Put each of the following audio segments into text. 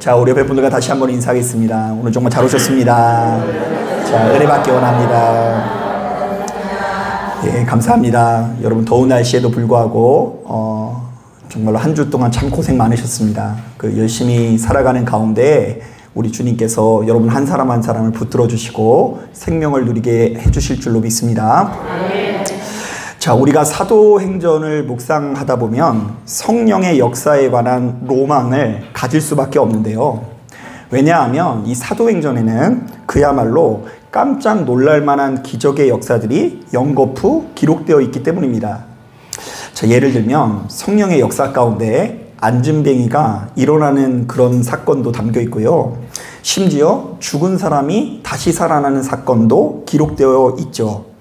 자, 우리 옆에 분들과 다시 한번 인사하겠습니다. 오늘 정말 잘 오셨습니다. 자, 은혜 받기 원합니다. 예, 감사합니다. 여러분 더운 날씨에도 불구하고 정말로 한 주 동안 참 고생 많으셨습니다. 그 열심히 살아가는 가운데 우리 주님께서 여러분 한 사람 한 사람을 붙들어 주시고 생명을 누리게 해주실 줄로 믿습니다. 자, 우리가 사도행전을 묵상하다 보면 성령의 역사에 관한 로망을 가질 수밖에 없는데요. 왜냐하면 이 사도행전에는 그야말로 깜짝 놀랄 만한 기적의 역사들이 연거푸 기록되어 있기 때문입니다. 자, 예를 들면 성령의 역사 가운데 안진뱅이가 일어나는 그런 사건도 담겨 있고요. 심지어 죽은 사람이 다시 살아나는 사건도 기록되어 있죠.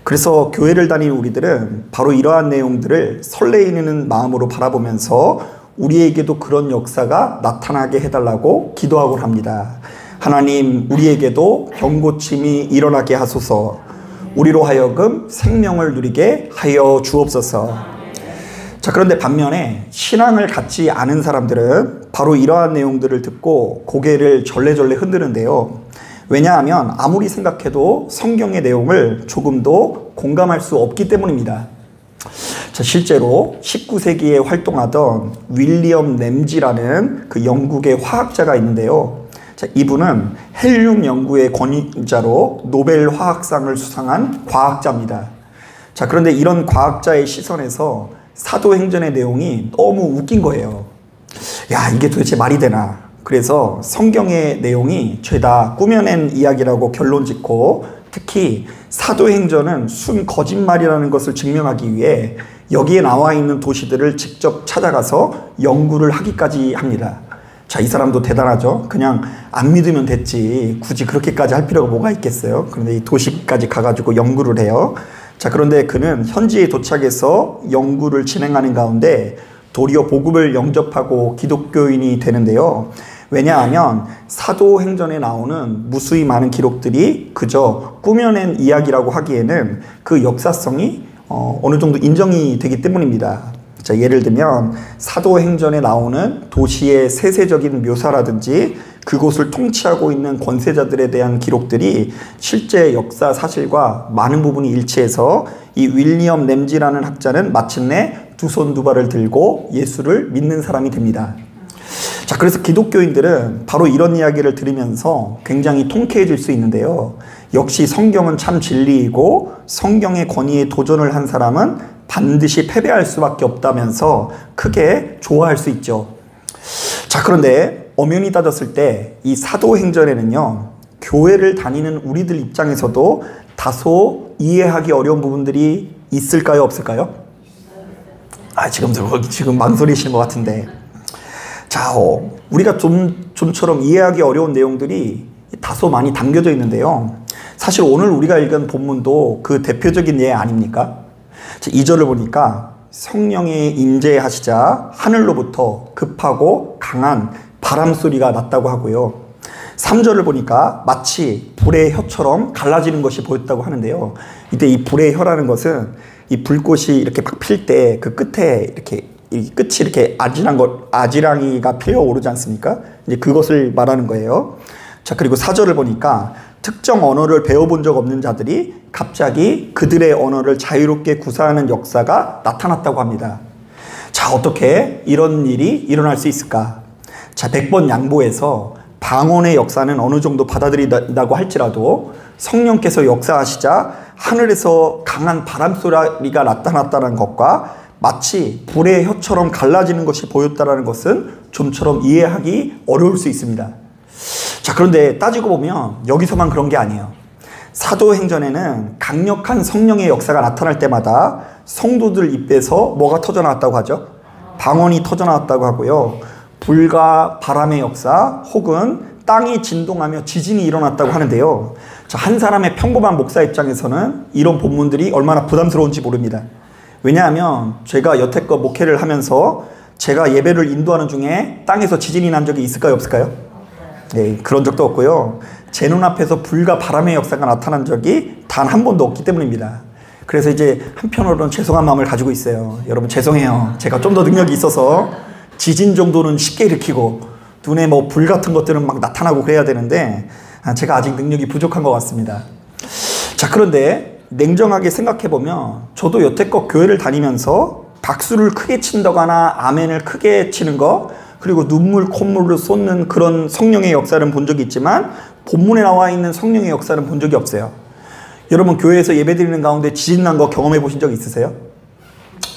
그래서 교회를 다니는 우리들은 바로 이러한 내용들을 설레이는 마음으로 바라보면서 우리에게도 그런 역사가 나타나게 해달라고 기도하곤 합니다. 하나님, 우리에게도 병고침이 일어나게 하소서. 우리로 하여금 생명을 누리게 하여 주옵소서. 자, 그런데 반면에 신앙을 갖지 않은 사람들은 바로 이러한 내용들을 듣고 고개를 절레절레 흔드는데요. 왜냐하면 아무리 생각해도 성경의 내용을 조금도 공감할 수 없기 때문입니다. 자, 실제로 19세기에 활동하던 윌리엄 램지라는 그 영국의 화학자가 있는데요. 자, 이분은 헬륨 연구의 권위자로 노벨 화학상을 수상한 과학자입니다. 자, 그런데 이런 과학자의 시선에서 사도행전의 내용이 너무 웃긴 거예요. 야, 이게 도대체 말이 되나? 그래서 성경의 내용이 죄다 꾸며낸 이야기라고 결론 짓고, 특히 사도행전은 순 거짓말이라는 것을 증명하기 위해 여기에 나와 있는 도시들을 직접 찾아가서 연구를 하기까지 합니다. 자, 이 사람도 대단하죠. 그냥 안 믿으면 됐지 굳이 그렇게까지 할 필요가 뭐가 있겠어요. 그런데 이 도시까지 가가지고 연구를 해요. 자, 그런데 그는 현지에 도착해서 연구를 진행하는 가운데 도리어 복음을 영접하고 기독교인이 되는데요. 왜냐하면 사도행전에 나오는 무수히 많은 기록들이 그저 꾸며낸 이야기라고 하기에는 그 역사성이 어느 정도 인정이 되기 때문입니다. 자, 예를 들면 사도행전에 나오는 도시의 세세적인 묘사라든지 그곳을 통치하고 있는 권세자들에 대한 기록들이 실제 역사 사실과 많은 부분이 일치해서 이 윌리엄 램지라는 학자는 마침내 두 손 두 발을 들고 예수를 믿는 사람이 됩니다. 자, 그래서 기독교인들은 바로 이런 이야기를 들으면서 굉장히 통쾌해질 수 있는데요. 역시 성경은 참 진리이고 성경의 권위에 도전을 한 사람은 반드시 패배할 수밖에 없다면서 크게 좋아할 수 있죠. 자, 그런데 엄연히 따졌을 때 이 사도행전에는요, 교회를 다니는 우리들 입장에서도 다소 이해하기 어려운 부분들이 있을까요, 없을까요? 아, 지금 망설이시는 것 같은데. 자, 우리가 좀처럼 이해하기 어려운 내용들이 다소 많이 담겨져 있는데요. 사실 오늘 우리가 읽은 본문도 그 대표적인 예 아닙니까? 2절을 보니까 성령이 임재하시자 하늘로부터 급하고 강한 바람 소리가 났다고 하고요. 3절을 보니까 마치 불의 혀처럼 갈라지는 것이 보였다고 하는데요. 이때 이 불의 혀라는 것은 이 불꽃이 이렇게 막 필 때 그 끝에 이렇게 이 끝이 이렇게 아지랑이가 피어오르지 않습니까? 이제 그것을 말하는 거예요. 자, 그리고 4절을 보니까 특정 언어를 배워본 적 없는 자들이 갑자기 그들의 언어를 자유롭게 구사하는 역사가 나타났다고 합니다. 자, 어떻게 이런 일이 일어날 수 있을까? 자, 100번 양보해서 방언의 역사는 어느 정도 받아들인다고 할지라도 성령께서 역사하시자 하늘에서 강한 바람소리가 나타났다는 것과 마치 불의 혀처럼 갈라지는 것이 보였다는 것은 좀처럼 이해하기 어려울 수 있습니다. 자, 그런데 따지고 보면 여기서만 그런 게 아니에요. 사도행전에는 강력한 성령의 역사가 나타날 때마다 성도들 입에서 뭐가 터져나왔다고 하죠? 방언이 터져나왔다고 하고요. 불과 바람의 역사 혹은 땅이 진동하며 지진이 일어났다고 하는데요. 자, 한 사람의 평범한 목사 입장에서는 이런 본문들이 얼마나 부담스러운지 모릅니다. 왜냐하면 제가 여태껏 목회를 하면서 제가 예배를 인도하는 중에 땅에서 지진이 난 적이 있을까요, 없을까요? 네, 그런 적도 없고요. 제 눈앞에서 불과 바람의 역사가 나타난 적이 단 한 번도 없기 때문입니다. 그래서 이제 한편으로는 죄송한 마음을 가지고 있어요. 여러분 죄송해요. 제가 좀 더 능력이 있어서 지진 정도는 쉽게 일으키고 눈에 뭐 불 같은 것들은 막 나타나고 그래야 되는데 제가 아직 능력이 부족한 것 같습니다. 자, 그런데 냉정하게 생각해보면 저도 여태껏 교회를 다니면서 박수를 크게 친다거나 아멘을 크게 치는 거, 그리고 눈물 콧물을 쏟는 그런 성령의 역사를 본 적이 있지만 본문에 나와 있는 성령의 역사는 본 적이 없어요. 여러분 교회에서 예배드리는 가운데 지진 난 거 경험해 보신 적 있으세요?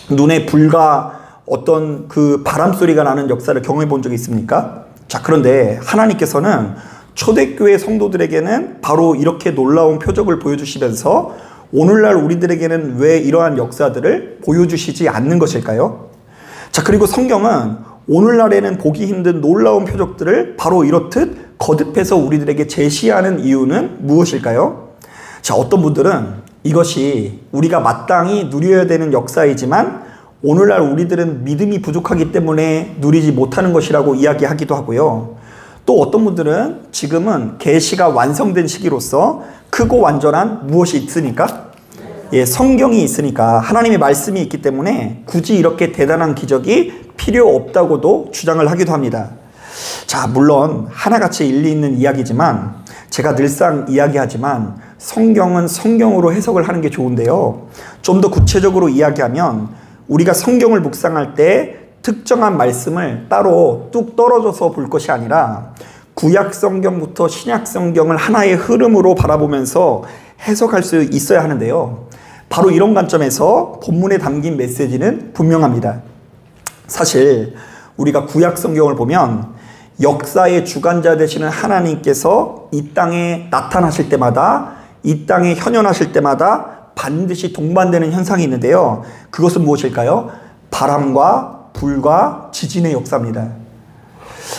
눈에 불과 어떤 그 바람 소리가 나는 역사를 경험해 본 적이 있습니까? 자, 그런데 하나님께서는 초대교회 성도들에게는 바로 이렇게 놀라운 표적을 보여주시면서 오늘날 우리들에게는 왜 이러한 역사들을 보여주시지 않는 것일까요? 자, 그리고 성경은 오늘날에는 보기 힘든 놀라운 표적들을 바로 이렇듯 거듭해서 우리들에게 제시하는 이유는 무엇일까요? 자, 어떤 분들은 이것이 우리가 마땅히 누려야 되는 역사이지만 오늘날 우리들은 믿음이 부족하기 때문에 누리지 못하는 것이라고 이야기하기도 하고요. 또 어떤 분들은 지금은 계시가 완성된 시기로서 크고 완전한 무엇이 있으니까? 예, 성경이 있으니까, 하나님의 말씀이 있기 때문에 굳이 이렇게 대단한 기적이 필요 없다고도 주장을 하기도 합니다. 자, 물론 하나같이 일리 있는 이야기지만 제가 늘상 이야기하지만 성경은 성경으로 해석을 하는 게 좋은데요. 좀 더 구체적으로 이야기하면 우리가 성경을 묵상할 때 특정한 말씀을 따로 뚝 떨어져서 볼 것이 아니라 구약 성경부터 신약 성경을 하나의 흐름으로 바라보면서 해석할 수 있어야 하는데요. 바로 이런 관점에서 본문에 담긴 메시지는 분명합니다. 사실 우리가 구약 성경을 보면 역사의 주관자 되시는 하나님께서 이 땅에 나타나실 때마다, 이 땅에 현현하실 때마다 반드시 동반되는 현상이 있는데요. 그것은 무엇일까요? 바람과 불과 지진의 역사입니다.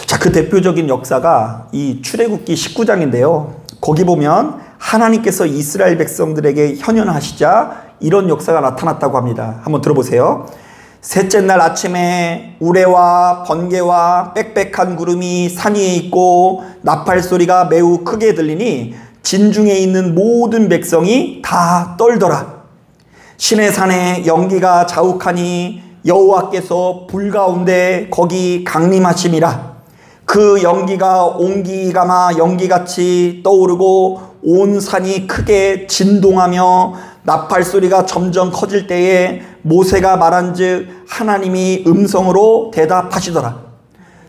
자, 그 대표적인 역사가 이 출애굽기 19장인데요. 거기 보면 하나님께서 이스라엘 백성들에게 현현하시자 이런 역사가 나타났다고 합니다. 한번 들어보세요. 셋째 날 아침에 우레와 번개와 빽빽한 구름이 산 위에 있고 나팔 소리가 매우 크게 들리니 진중에 있는 모든 백성이 다 떨더라. 시내산에 연기가 자욱하니 여호와께서 불 가운데 거기 강림하심이라. 그 연기가 옹기가마 연기같이 떠오르고 온 산이 크게 진동하며 나팔 소리가 점점 커질 때에 모세가 말한즉 하나님이 음성으로 대답하시더라.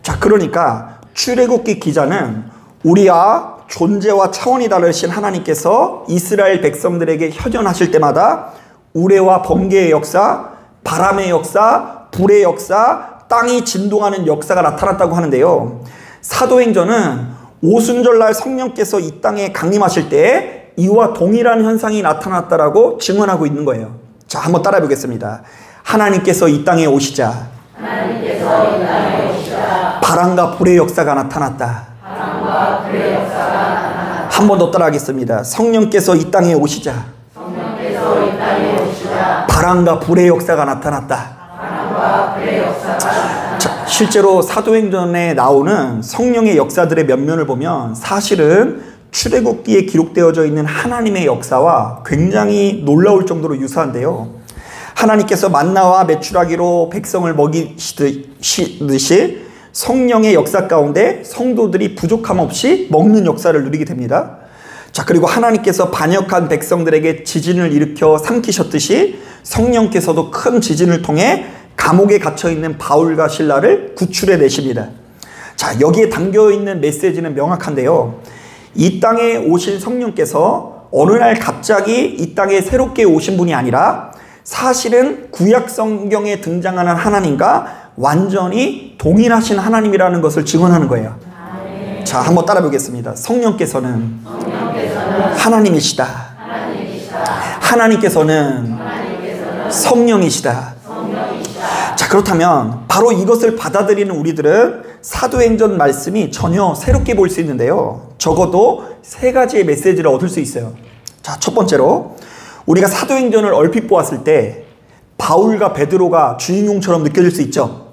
자, 그러니까 출애굽기 기자는 우리와 존재와 차원이 다르신 하나님께서 이스라엘 백성들에게 현현하실 때마다 우레와 번개의 역사, 바람의 역사, 불의 역사, 땅이 진동하는 역사가 나타났다고 하는데요. 사도행전은 오순절날 성령께서 이 땅에 강림하실 때 이와 동일한 현상이 나타났다라고 증언하고 있는 거예요. 자, 한번 따라해 보겠습니다. 하나님께서 이 땅에 오시자, 바람과 불의 역사가 나타났다. 한 번 더 따라하겠습니다. 성령께서 이 땅에 오시자, 바람과 불의 역사가 나타났다. 자, 실제로 사도행전에 나오는 성령의 역사들의 면면을 보면 사실은 출애굽기에 기록되어져 있는 하나님의 역사와 굉장히 놀라울 정도로 유사한데요. 하나님께서 만나와 메추라기로 백성을 먹이시듯이 성령의 역사 가운데 성도들이 부족함 없이 먹는 역사를 누리게 됩니다. 자, 그리고 하나님께서 반역한 백성들에게 지진을 일으켜 삼키셨듯이 성령께서도 큰 지진을 통해 감옥에 갇혀있는 바울과 실라를 구출해 내십니다. 자, 여기에 담겨있는 메시지는 명확한데요. 이 땅에 오신 성령께서 어느 날 갑자기 이 땅에 새롭게 오신 분이 아니라 사실은 구약 성경에 등장하는 하나님과 완전히 동일하신 하나님이라는 것을 증언하는 거예요. 자, 한번 따라 보겠습니다. 성령께서는 하나님이시다. 하나님께서는 성령이시다. 자, 그렇다면 바로 이것을 받아들이는 우리들은 사도행전 말씀이 전혀 새롭게 보일 수 있는데요. 적어도 세 가지의 메시지를 얻을 수 있어요. 자, 첫 번째로 우리가 사도행전을 얼핏 보았을 때 바울과 베드로가 주인공처럼 느껴질 수 있죠.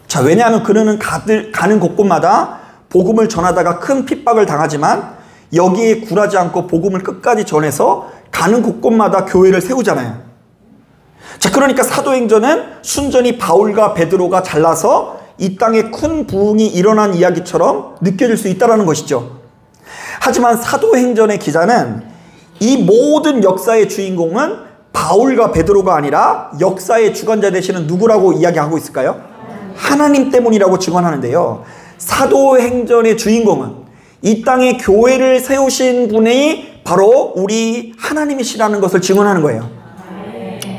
자, 왜냐하면 그는 가는 곳곳마다 복음을 전하다가 큰 핍박을 당하지만 여기에 굴하지 않고 복음을 끝까지 전해서 가는 곳곳마다 교회를 세우잖아요. 자, 그러니까 사도행전은 순전히 바울과 베드로가 잘나서 이 땅에 큰 부흥이 일어난 이야기처럼 느껴질 수 있다는 것이죠. 하지만 사도행전의 기자는 이 모든 역사의 주인공은 바울과 베드로가 아니라 역사의 주관자 되시는 누구라고 이야기하고 있을까요? 하나님 때문이라고 증언하는데요. 사도행전의 주인공은 이 땅에 교회를 세우신 분이 바로 우리 하나님이시라는 것을 증언하는 거예요.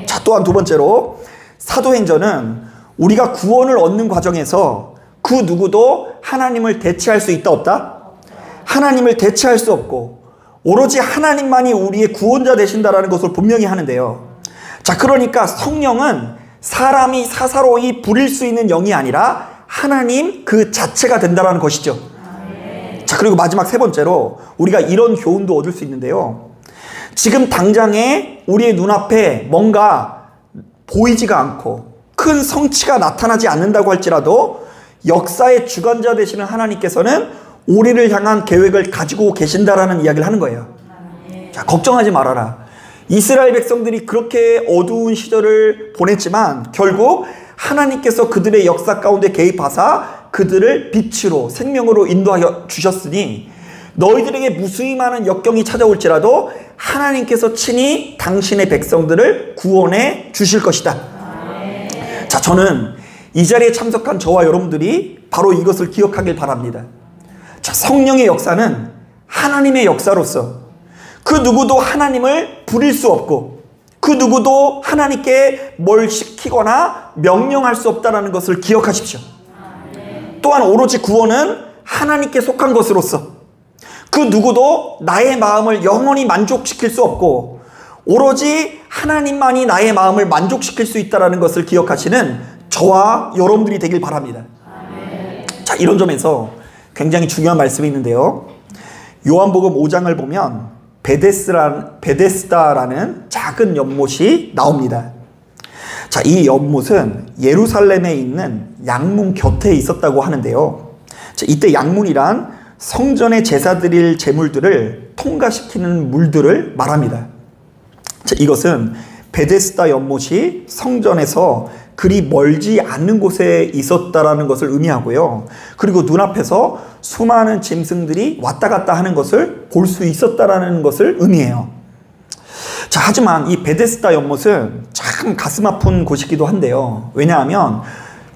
자, 또한 두 번째로 사도행전은 우리가 구원을 얻는 과정에서 그 누구도 하나님을 대체할 수 있다 없다? 하나님을 대체할 수 없고 오로지 하나님만이 우리의 구원자 되신다라는 것을 분명히 하는데요. 자, 그러니까 성령은 사람이 사사로이 부릴 수 있는 영이 아니라 하나님 그 자체가 된다는 것이죠. 자, 그리고 마지막 세 번째로 우리가 이런 교훈도 얻을 수 있는데요. 지금 당장에 우리의 눈앞에 뭔가 보이지가 않고 큰 성취가 나타나지 않는다고 할지라도 역사의 주관자 되시는 하나님께서는 우리를 향한 계획을 가지고 계신다라는 이야기를 하는 거예요. 자, 걱정하지 말아라. 이스라엘 백성들이 그렇게 어두운 시절을 보냈지만 결국 하나님께서 그들의 역사 가운데 개입하사 그들을 빛으로 생명으로 인도하여 주셨으니 너희들에게 무수히 많은 역경이 찾아올지라도 하나님께서 친히 당신의 백성들을 구원해 주실 것이다. 자, 저는 이 자리에 참석한 저와 여러분들이 바로 이것을 기억하길 바랍니다. 자, 성령의 역사는 하나님의 역사로서 그 누구도 하나님을 부릴 수 없고 그 누구도 하나님께 뭘 시키거나 명령할 수 없다는 것을 기억하십시오. 또한 오로지 구원은 하나님께 속한 것으로서 그 누구도 나의 마음을 영원히 만족시킬 수 없고 오로지 하나님만이 나의 마음을 만족시킬 수 있다는 것을 기억하시는 저와 여러분들이 되길 바랍니다. 자, 이런 점에서 굉장히 중요한 말씀이 있는데요. 요한복음 5장을 보면 베데스다라는 작은 연못이 나옵니다. 자, 이 연못은 예루살렘에 있는 양문 곁에 있었다고 하는데요. 자, 이때 양문이란 성전에 제사 드릴 제물들을 통과시키는 물들을 말합니다. 자, 이것은 베데스다 연못이 성전에서 그리 멀지 않는 곳에 있었다라는 것을 의미하고요. 그리고 눈앞에서 수많은 짐승들이 왔다 갔다 하는 것을 볼 수 있었다라는 것을 의미해요. 자, 하지만 이 베데스다 연못은 참 가슴 아픈 곳이기도 한데요. 왜냐하면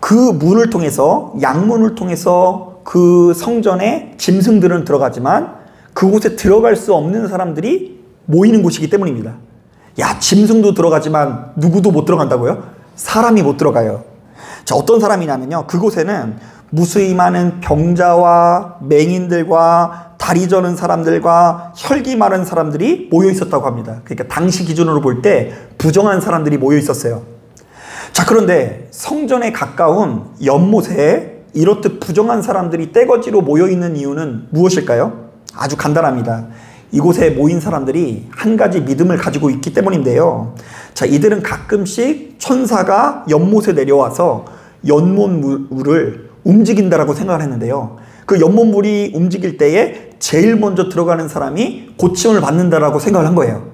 그 문을 통해서 양문을 통해서 그 성전에 짐승들은 들어가지만 그곳에 들어갈 수 없는 사람들이 모이는 곳이기 때문입니다. 야, 짐승도 들어가지만 누구도 못 들어간다고요? 사람이 못 들어가요. 자, 어떤 사람이냐면요, 그곳에는 무수히 많은 병자와 맹인들과 다리 저는 사람들과 혈기 마른 사람들이 모여 있었다고 합니다. 그러니까 당시 기준으로 볼 때 부정한 사람들이 모여 있었어요. 자, 그런데 성전에 가까운 연못에 이렇듯 부정한 사람들이 떼거지로 모여 있는 이유는 무엇일까요? 아주 간단합니다. 이곳에 모인 사람들이 한 가지 믿음을 가지고 있기 때문인데요. 자, 이들은 가끔씩 천사가 연못에 내려와서 연못 물을 움직인다라고 생각을 했는데요. 그 연못 물이 움직일 때에 제일 먼저 들어가는 사람이 고침을 받는다라고 생각을 한 거예요.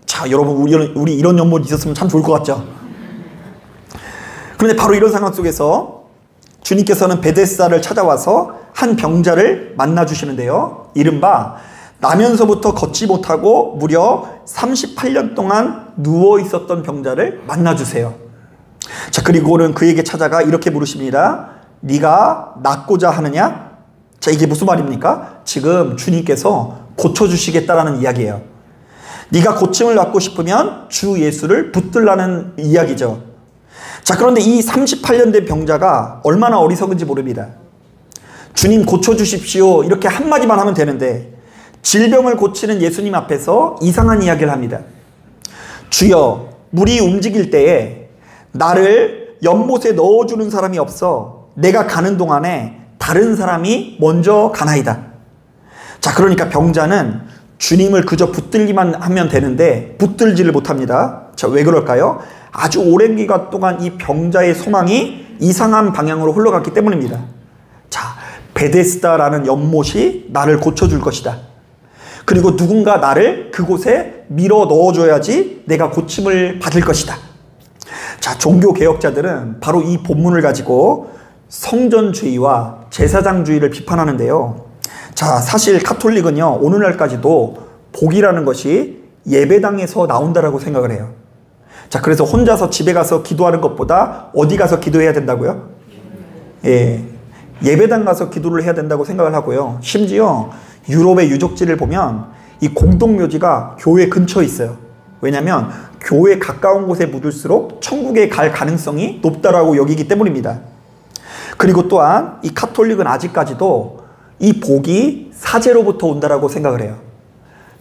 자, 여러분, 우리 이런 연못이 있었으면 참 좋을 것 같죠? 그런데 바로 이런 상황 속에서 주님께서는 베데스다를 찾아와서 한 병자를 만나 주시는데요. 이른바 나면서부터 걷지 못하고 무려 38년 동안 누워 있었던 병자를 만나주세요. 자, 그리고는 그에게 찾아가 이렇게 물으십니다. 네가 낫고자 하느냐? 자, 이게 무슨 말입니까? 지금 주님께서 고쳐주시겠다라는 이야기예요. 네가 고침을 받고 싶으면 주 예수를 붙들라는 이야기죠. 자, 그런데 이 38년 된 병자가 얼마나 어리석은지 모릅니다. 주님 고쳐주십시오 이렇게 한마디만 하면 되는데 질병을 고치는 예수님 앞에서 이상한 이야기를 합니다. 주여, 물이 움직일 때에 나를 연못에 넣어주는 사람이 없어 내가 가는 동안에 다른 사람이 먼저 가나이다. 자, 그러니까 병자는 주님을 그저 붙들기만 하면 되는데 붙들지를 못합니다. 자, 왜 그럴까요? 아주 오랜 기간 동안 이 병자의 소망이 이상한 방향으로 흘러갔기 때문입니다. 자, 베데스다라는 연못이 나를 고쳐줄 것이다. 그리고 누군가 나를 그곳에 밀어 넣어줘야지 내가 고침을 받을 것이다. 자, 종교개혁자들은 바로 이 본문을 가지고 성전주의와 제사장주의를 비판하는데요. 자, 사실 가톨릭은요, 오늘날까지도 복이라는 것이 예배당에서 나온다라고 생각을 해요. 자, 그래서 혼자서 집에 가서 기도하는 것보다 어디 가서 기도해야 된다고요? 예, 예배당 가서 기도를 해야 된다고 생각을 하고요. 심지어 유럽의 유적지를 보면 이 공동묘지가 교회 근처에 있어요. 왜냐하면 교회 가까운 곳에 묻을수록 천국에 갈 가능성이 높다라고 여기기 때문입니다. 그리고 또한 이 가톨릭은 아직까지도 이 복이 사제로부터 온다라고 생각을 해요.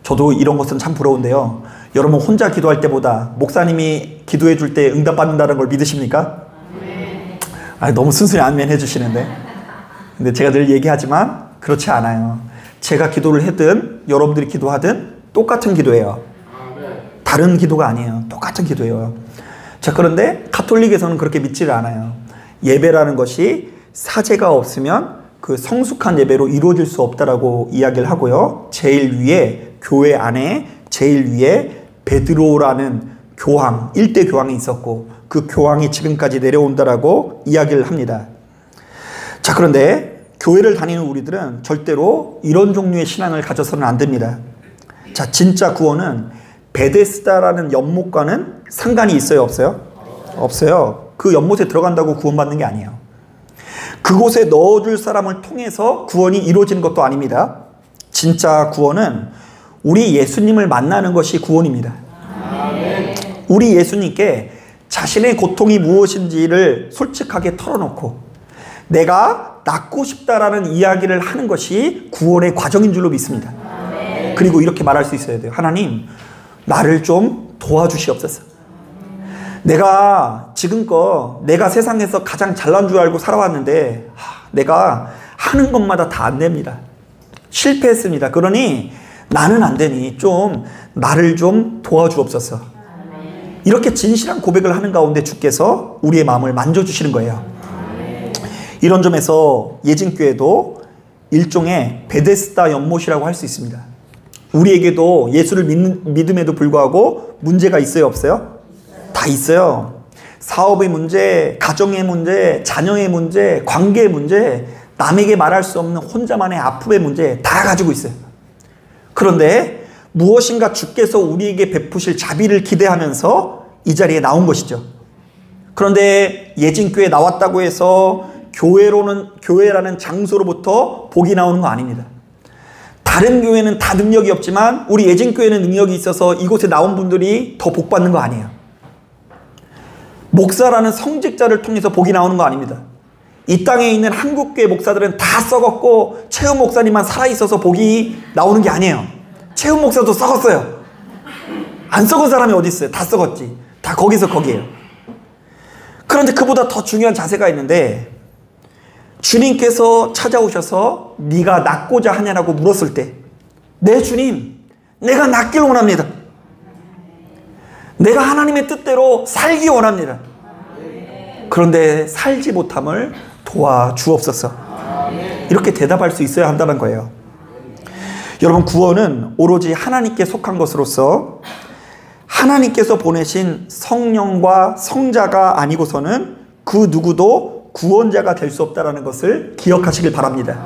저도 이런 것은 참 부러운데요. 여러분 혼자 기도할 때보다 목사님이 기도해 줄 때 응답받는다는 걸 믿으십니까? 너무 순순히 아멘 해주시는데. 근데 제가 늘 얘기하지만 그렇지 않아요. 제가 기도를 하든 여러분들이 기도하든 똑같은 기도예요. 다른 기도가 아니에요. 똑같은 기도예요. 자, 그런데 가톨릭에서는 그렇게 믿지를 않아요. 예배라는 것이 사제가 없으면 그 성숙한 예배로 이루어질 수 없다라고 이야기를 하고요. 제일 위에 교회 안에 제일 위에 베드로라는 교황, 1대 교황이 있었고 그 교황이 지금까지 내려온다라고 이야기를 합니다. 자, 그런데 교회를 다니는 우리들은 절대로 이런 종류의 신앙을 가져서는 안 됩니다. 자, 진짜 구원은 베데스다라는 연못과는 상관이 있어요, 없어요? 없어요. 그 연못에 들어간다고 구원받는 게 아니에요. 그곳에 넣어줄 사람을 통해서 구원이 이루어지는 것도 아닙니다. 진짜 구원은 우리 예수님을 만나는 것이 구원입니다. 우리 예수님께 자신의 고통이 무엇인지를 솔직하게 털어놓고 내가 낫고 싶다라는 이야기를 하는 것이 구원의 과정인 줄로 믿습니다. 그리고 이렇게 말할 수 있어야 돼요. 하나님, 나를 좀 도와주시옵소서. 내가 지금껏 내가 세상에서 가장 잘난 줄 알고 살아왔는데 내가 하는 것마다 다 안 됩니다. 실패했습니다. 그러니 나는 안 되니 좀 나를 좀 도와주옵소서. 이렇게 진실한 고백을 하는 가운데 주께서 우리의 마음을 만져주시는 거예요. 이런 점에서 예진교회도 일종의 베데스다 연못이라고 할 수 있습니다. 우리에게도 예수를 믿음에도 불구하고 문제가 있어요, 없어요? 다 있어요. 사업의 문제, 가정의 문제, 자녀의 문제, 관계의 문제, 남에게 말할 수 없는 혼자만의 아픔의 문제 다 가지고 있어요. 그런데 무엇인가 주께서 우리에게 베푸실 자비를 기대하면서 이 자리에 나온 것이죠. 그런데 예진교회에 나왔다고 해서 교회라는 장소로부터 복이 나오는 거 아닙니다. 다른 교회는 다 능력이 없지만 우리 예진교회는 능력이 있어서 이곳에 나온 분들이 더 복 받는 거 아니에요. 목사라는 성직자를 통해서 복이 나오는 거 아닙니다. 이 땅에 있는 한국교회 목사들은 다 썩었고 최훈 목사님만 살아있어서 복이 나오는 게 아니에요. 최훈 목사도 썩었어요. 안 썩은 사람이 어디 있어요? 다 썩었지. 다 거기서 거기에요. 그런데 그보다 더 중요한 자세가 있는데 주님께서 찾아오셔서 네가 낫고자 하냐라고 물었을 때 네 주님, 내가 낫기를 원합니다. 내가 하나님의 뜻대로 살기 원합니다. 그런데 살지 못함을 도와주옵소서. 이렇게 대답할 수 있어야 한다는 거예요. 여러분, 구원은 오로지 하나님께 속한 것으로서 하나님께서 보내신 성령과 성자가 아니고서는 그 누구도 구원자가 될 수 없다는 것을 기억하시길 바랍니다.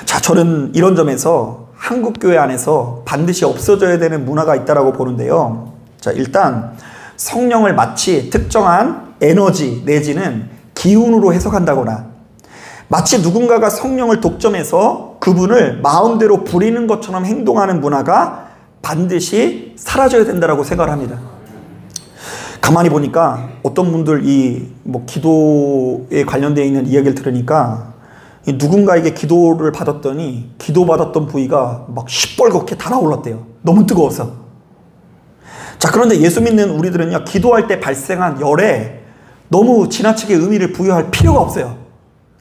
자, 저는 이런 점에서 한국교회 안에서 반드시 없어져야 되는 문화가 있다고 보는데요. 자, 일단 성령을 마치 특정한 에너지 내지는 기운으로 해석한다거나 마치 누군가가 성령을 독점해서 그분을 마음대로 부리는 것처럼 행동하는 문화가 반드시 사라져야 된다고 생각을 합니다. 가만히 보니까 어떤 분들 기도에 관련되어 있는 이야기를 들으니까 누군가에게 기도를 받았더니 기도받았던 부위가 막 시뻘겋게 달아올랐대요. 너무 뜨거워서. 자, 그런데 예수 믿는 우리들은요, 기도할 때 발생한 열에 너무 지나치게 의미를 부여할 필요가 없어요.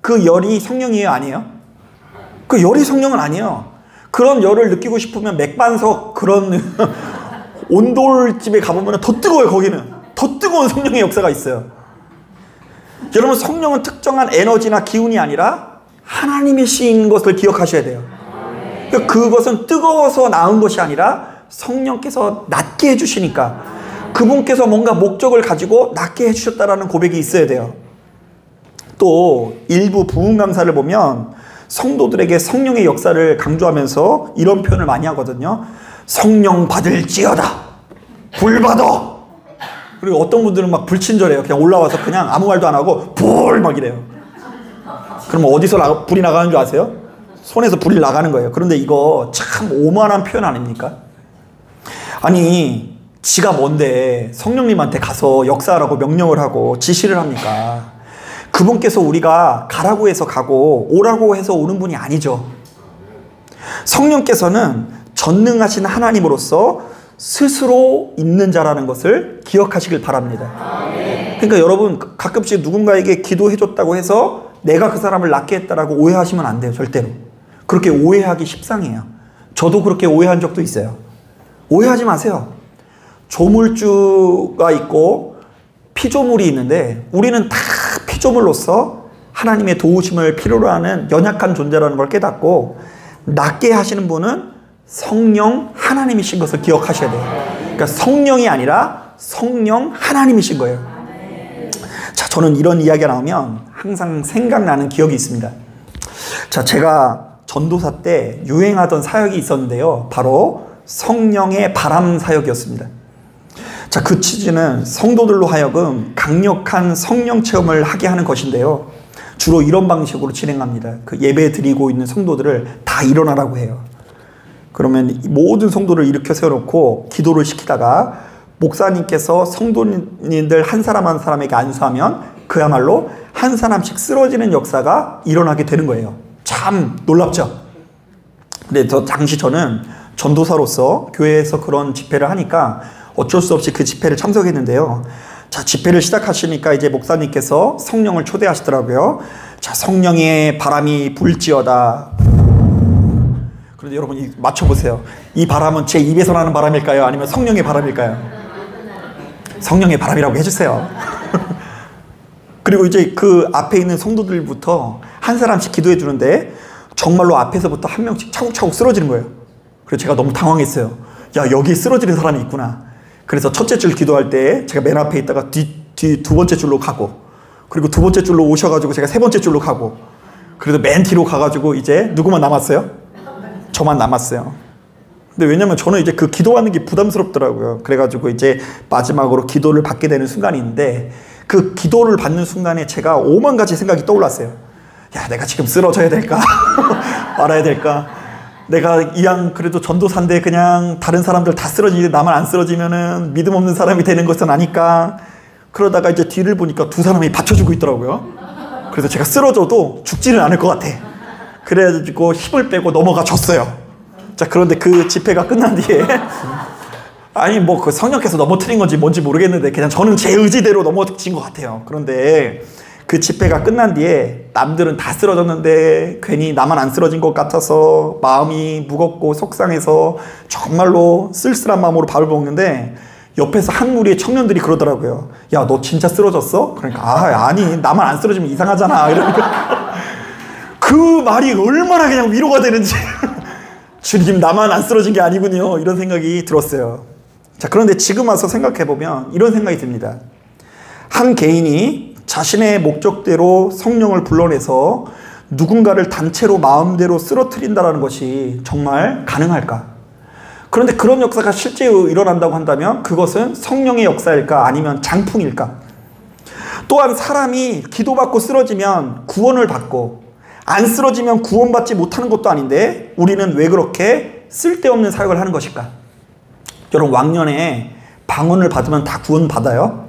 그 열이 성령이에요, 아니에요? 그 열이 성령은 아니에요. 그런 열을 느끼고 싶으면 맥반석 그런 온돌집에 가보면 더 뜨거워요. 거기는 더 뜨거운 성령의 역사가 있어요. 여러분, 성령은 특정한 에너지나 기운이 아니라 하나님이신 것을 기억하셔야 돼요. 그것은 뜨거워서 나은 것이 아니라 성령께서 낫게 해주시니까 그분께서 뭔가 목적을 가지고 낫게 해주셨다라는 고백이 있어야 돼요. 또 일부 부흥 강사를 보면 성도들에게 성령의 역사를 강조하면서 이런 표현을 많이 하거든요. 성령 받을지어다. 불 받아. 그리고 어떤 분들은 막 불친절해요. 그냥 올라와서 그냥 아무 말도 안 하고 불 막 이래요. 그럼 어디서 불이 나가는 줄 아세요? 손에서 불이 나가는 거예요. 그런데 이거 참 오만한 표현 아닙니까? 아니 지가 뭔데 성령님한테 가서 역사하라고 명령을 하고 지시를 합니까? 그분께서 우리가 가라고 해서 가고 오라고 해서 오는 분이 아니죠. 성령께서는 전능하신 하나님으로서 스스로 있는 자라는 것을 기억하시길 바랍니다. 그러니까 여러분 가끔씩 누군가에게 기도해줬다고 해서 내가 그 사람을 낫게 했다라고 오해하시면 안 돼요. 절대로. 그렇게 오해하기 십상이에요. 저도 그렇게 오해한 적도 있어요. 오해하지 마세요. 조물주가 있고 피조물이 있는데 우리는 다 피조물로서 하나님의 도우심을 필요로 하는 연약한 존재라는 걸 깨닫고 낫게 하시는 분은 성령 하나님이신 것을 기억하셔야 돼요. 그러니까 성령이 아니라 성령 하나님이신 거예요. 자, 저는 이런 이야기가 나오면 항상 생각나는 기억이 있습니다. 자, 제가 전도사 때 유행하던 사역이 있었는데요. 바로 성령의 바람 사역이었습니다. 자, 그 취지는 성도들로 하여금 강력한 성령 체험을 하게 하는 것인데요. 주로 이런 방식으로 진행합니다. 그 예배 드리고 있는 성도들을 다 일어나라고 해요. 그러면 모든 성도를 일으켜 세워놓고 기도를 시키다가 목사님께서 성도님들 한 사람 한 사람에게 안수하면 그야말로 한 사람씩 쓰러지는 역사가 일어나게 되는 거예요. 참 놀랍죠? 근데 당시 저는 전도사로서 교회에서 그런 집회를 하니까 어쩔 수 없이 그 집회를 참석했는데요. 자, 집회를 시작하시니까 이제 목사님께서 성령을 초대하시더라고요. 자, 성령의 바람이 불지어다. 그런데 여러분 맞춰보세요. 이 바람은 제 입에서 나는 바람일까요? 아니면 성령의 바람일까요? 성령의 바람이라고 해주세요. 그리고 이제 그 앞에 있는 성도들부터 한 사람씩 기도해 주는데 정말로 앞에서부터 한 명씩 차곡차곡 쓰러지는 거예요. 그래서 제가 너무 당황했어요. 야, 여기 쓰러지는 사람이 있구나. 그래서 첫째 줄 기도할 때 제가 맨 앞에 있다가 뒤 두 번째 줄로 가고, 그리고 두 번째 줄로 오셔가지고 제가 세 번째 줄로 가고, 그래도 맨 뒤로 가가지고 이제 누구만 남았어요? 저만 남았어요. 근데 왜냐면 저는 이제 그 기도하는 게 부담스럽더라고요. 그래가지고 이제 마지막으로 기도를 받게 되는 순간이 있는데 그 기도를 받는 순간에 제가 5만 가지 생각이 떠올랐어요. 야, 내가 지금 쓰러져야 될까? 말아야 될까? 내가 이왕 그래도 전도사인데 그냥 다른 사람들 다 쓰러지는데 나만 안 쓰러지면은 믿음 없는 사람이 되는 것은 아니까. 그러다가 이제 뒤를 보니까 두 사람이 받쳐주고 있더라고요. 그래서 제가 쓰러져도 죽지는 않을 것 같아. 그래가지고 힘을 빼고 넘어가 줬어요. 자, 그런데 그 집회가 끝난 뒤에 아니 뭐 그 성령께서 넘어뜨린 건지 뭔지 모르겠는데 그냥 저는 제 의지대로 넘어진 것 같아요. 그런데 그 집회가 끝난 뒤에 남들은 다 쓰러졌는데 괜히 나만 안 쓰러진 것 같아서 마음이 무겁고 속상해서 정말로 쓸쓸한 마음으로 밥을 먹는데 옆에서 한 무리의 청년들이 그러더라고요. 야, 너 진짜 쓰러졌어? 그러니까 아니 나만 안 쓰러지면 이상하잖아. 이러니까 그 말이 얼마나 그냥 위로가 되는지 주님 나만 안 쓰러진 게 아니군요. 이런 생각이 들었어요. 자, 그런데 지금 와서 생각해보면 이런 생각이 듭니다. 한 개인이 자신의 목적대로 성령을 불러내서 누군가를 단체로 마음대로 쓰러뜨린다는 것이 정말 가능할까? 그런데 그런 역사가 실제로 일어난다고 한다면 그것은 성령의 역사일까? 아니면 장풍일까? 또한 사람이 기도받고 쓰러지면 구원을 받고 안 쓰러지면 구원받지 못하는 것도 아닌데 우리는 왜 그렇게 쓸데없는 사역을 하는 것일까? 여러분, 왕년에 방언을 받으면 다 구원받아요?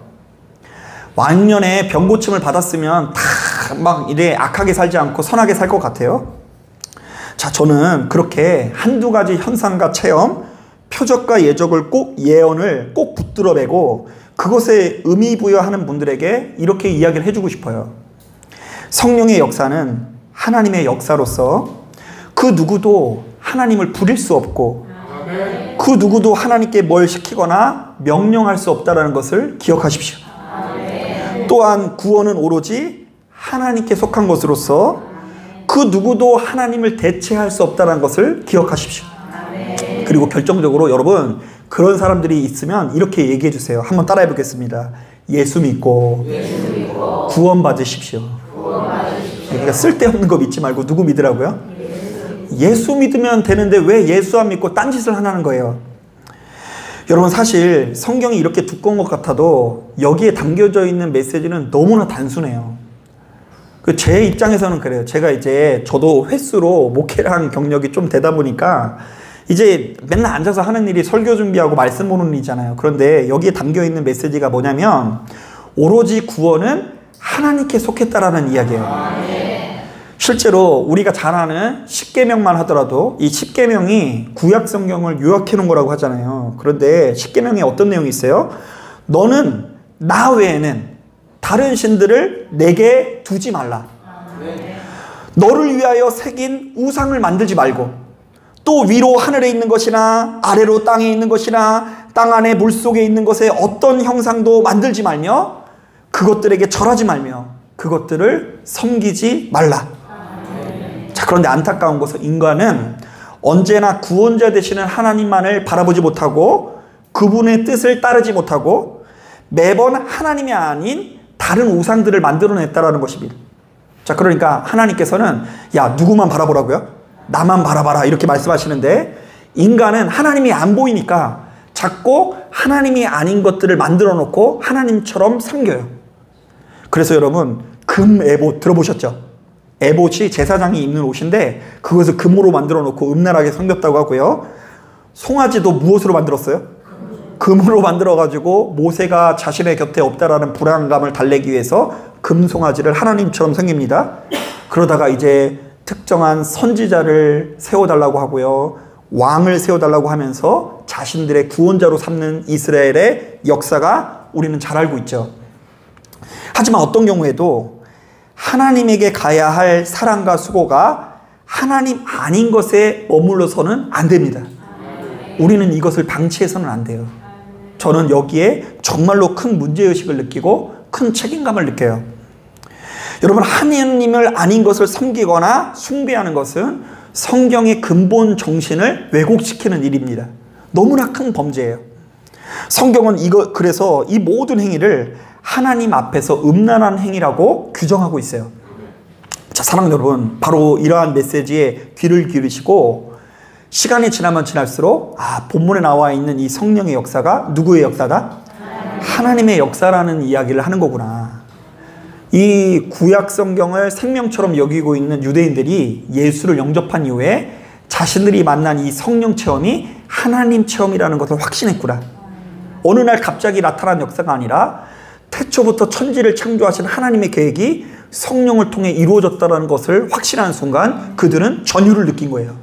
왕년에 병고침을 받았으면 다 막 이래 악하게 살지 않고 선하게 살 것 같아요? 자, 저는 그렇게 한두 가지 현상과 체험, 표적과 예언을 꼭 붙들어 매고 그것에 의미 부여하는 분들에게 이렇게 이야기를 해주고 싶어요. 성령의 역사는 하나님의 역사로서 그 누구도 하나님을 부릴 수 없고 그 누구도 하나님께 뭘 시키거나 명령할 수 없다는 것을 기억하십시오. 또한 구원은 오로지 하나님께 속한 것으로서 그 누구도 하나님을 대체할 수 없다는 것을 기억하십시오. 그리고 결정적으로 여러분, 그런 사람들이 있으면 이렇게 얘기해 주세요. 한번 따라해 보겠습니다. 예수 믿고 구원 받으십시오. 그러니까 쓸데없는 거 믿지 말고 누구 믿으라고요? 예수 믿으면 되는데 왜 예수 안 믿고 딴짓을 하는 거예요? 여러분, 사실 성경이 이렇게 두꺼운 것 같아도 여기에 담겨져 있는 메시지는 너무나 단순해요. 제 입장에서는 그래요. 저도 횟수로 목회를 한 경력이 좀 되다 보니까 이제 맨날 앉아서 하는 일이 설교 준비하고 말씀 보는 일이잖아요. 그런데 여기에 담겨 있는 메시지가 뭐냐면 오로지 구원은 하나님께 속했다라는 이야기예요. 실제로 우리가 잘 아는 십계명만 하더라도 이 십계명이 구약 성경을 요약해 놓은 거라고 하잖아요. 그런데 십계명에 어떤 내용이 있어요? 너는 나 외에는 다른 신들을 내게 두지 말라. 너를 위하여 새긴 우상을 만들지 말고, 또 위로 하늘에 있는 것이나 아래로 땅에 있는 것이나 땅 안에 물속에 있는 것에 어떤 형상도 만들지 말며 그것들에게 절하지 말며 그것들을 섬기지 말라. 자, 그런데 안타까운 것은 인간은 언제나 구원자 되시는 하나님만을 바라보지 못하고 그분의 뜻을 따르지 못하고 매번 하나님이 아닌 다른 우상들을 만들어냈다라는 것입니다. 자, 그러니까 하나님께서는 야, 누구만 바라보라고요? 나만 바라봐라 이렇게 말씀하시는데, 인간은 하나님이 안 보이니까 자꾸 하나님이 아닌 것들을 만들어 놓고 하나님처럼 섬겨요. 그래서 여러분, 금 에봇 들어보셨죠? 에봇이 제사장이 입는 옷인데 그것을 금으로 만들어 놓고 음란하게 섬겼다고 하고요. 송아지도 무엇으로 만들었어요? 금으로 만들어 가지고 모세가 자신의 곁에 없다라는 불안감을 달래기 위해서 금송아지를 하나님처럼 섬깁니다. 그러다가 이제 특정한 선지자를 세워달라고 하고요, 왕을 세워달라고 하면서 자신들의 구원자로 삼는 이스라엘의 역사가 우리는 잘 알고 있죠. 하지만 어떤 경우에도 하나님에게 가야 할 사랑과 수고가 하나님 아닌 것에 머물러서는 안 됩니다. 우리는 이것을 방치해서는 안 돼요. 저는 여기에 정말로 큰 문제의식을 느끼고 큰 책임감을 느껴요. 여러분, 하나님을 아닌 것을 섬기거나 숭배하는 것은 성경의 근본 정신을 왜곡시키는 일입니다. 너무나 큰 범죄예요. 성경은 그래서 이 모든 행위를 하나님 앞에서 음란한 행위라고 규정하고 있어요. 자, 사랑하는 여러분, 바로 이러한 메시지에 귀를 기울이시고 시간이 지나면 지날수록 본문에 나와 있는 이 성령의 역사가 누구의 역사다? 하나님의 역사라는 이야기를 하는 거구나. 이 구약 성경을 생명처럼 여기고 있는 유대인들이 예수를 영접한 이후에 자신들이 만난 이 성령 체험이 하나님 체험이라는 것을 확신했구나. 어느 날 갑자기 나타난 역사가 아니라 태초부터 천지를 창조하신 하나님의 계획이 성령을 통해 이루어졌다는 것을 확신하는 순간 그들은 전율을 느낀 거예요.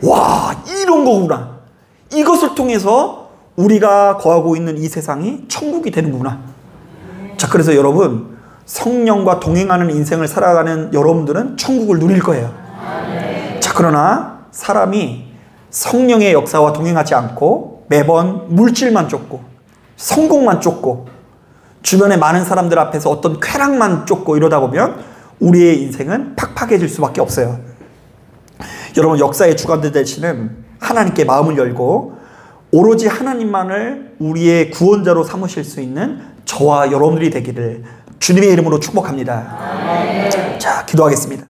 와, 이런 거구나. 이것을 통해서 우리가 거하고 있는 이 세상이 천국이 되는구나. 자, 그래서 여러분, 성령과 동행하는 인생을 살아가는 여러분들은 천국을 누릴 거예요. 자, 그러나 사람이 성령의 역사와 동행하지 않고 매번 물질만 쫓고 성공만 쫓고 주변의 많은 사람들 앞에서 어떤 쾌락만 쫓고 이러다 보면 우리의 인생은 팍팍해질 수밖에 없어요. 여러분, 역사의 주관자 되시는 하나님께 마음을 열고 오로지 하나님만을 우리의 구원자로 삼으실 수 있는 저와 여러분들이 되기를 주님의 이름으로 축복합니다. 자, 기도하겠습니다.